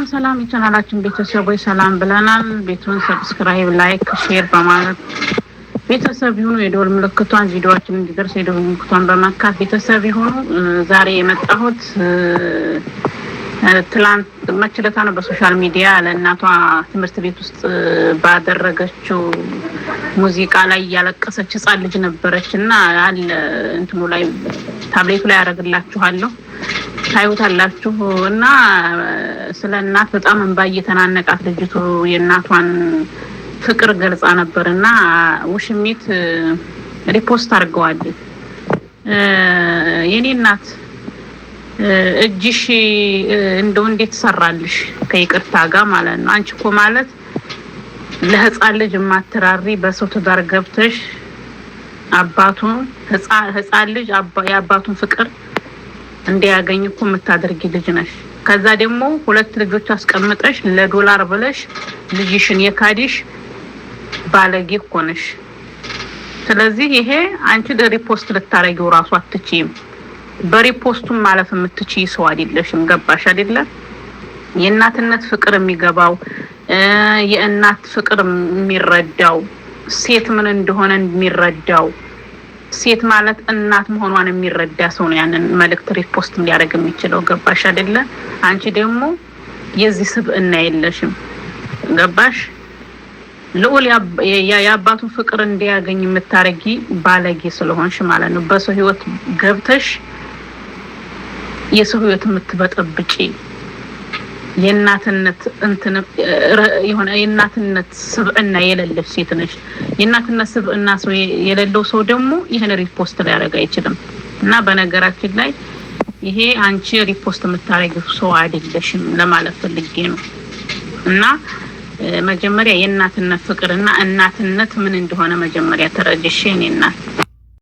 ሰላም የቻናላችን ቤተሰቦች ሰላም ብለናል። ቤቱን ሰብስክራይብ፣ ላይክ፣ ሼር በማድረግ ቤተሰብ ይሁኑ። የደወል ምልክቷን ቪዲዮአችን እንዲደርስ የደወል ምልክቷን በመንካት ቤተሰብ ይሁኑ። ዛሬ የመጣሁት ትላንት መችለታ ነው በሶሻል ሚዲያ ለእናቷ ትምህርት ቤት ውስጥ ባደረገችው ሙዚቃ ላይ ያለቀሰች ህፃን ልጅ ነበረችና አለ እንትኑ ላይ ታብሌቱ ላይ ያደርግላችኋለሁ ታዩታላችሁ። እና ስለ እናት በጣም እንባ እየተናነቃት ልጅቱ የእናቷን ፍቅር ገልጻ ነበርና ውሽሚት ሪፖስት አድርገዋል። የኔ እናት እጅሽ እንደው እንዴት ሰራልሽ ከይቅርታ ጋር ማለት ነው። አንቺ እኮ ማለት ለህፃን ልጅ ማትራሪ በሰው ትዳር ገብተሽ አባቱን ህፃን ልጅ የአባቱን ፍቅር እንዲያገኝ እኮ የምታደርጊ ልጅ ነሽ። ከዛ ደግሞ ሁለት ልጆች አስቀምጠሽ ለዶላር ብለሽ ልጅሽን የካዲሽ ባለጌ እኮ ነሽ። ስለዚህ ይሄ አንቺ ለሪፖስት ልታረጊው ራሱ አትችይም። በሪፖስቱም ማለፍ የምትችይ ሰው አይደለሽም። ገባሽ አይደለ? የእናትነት ፍቅር የሚገባው የእናት ፍቅር የሚረዳው ሴት ምን እንደሆነ የሚረዳው ሴት ማለት እናት መሆኗን የሚረዳ ሰው ነው ያንን መልእክት ሪፖስት ሊያደርግ የሚችለው። ገባሽ አይደለ? አንቺ ደግሞ የዚህ ስብዕና የለሽም። ገባሽ? ልዑል የአባቱን ፍቅር እንዲያገኝ የምታረጊ ባለጌ ስለሆንሽ ማለት ነው። በሰው ህይወት ገብተሽ የሰው ህይወት የምትበጠብጪ የእናትነት እንትን የሆነ የእናትነት ስብዕና የሌለሽ ሴት ነሽ። የእናትነት ስብዕና ሰው የሌለው ሰው ደግሞ ይሄን ሪፖስት ሊያደርግ አይችልም። እና በነገራችን ላይ ይሄ አንቺ ሪፖስት የምታረጊው ሰው አይደለሽም ለማለት ፈልጌ ነው። እና መጀመሪያ የእናትነት ፍቅርና እናትነት ምን እንደሆነ መጀመሪያ ተረጅሽ የኔ እናት።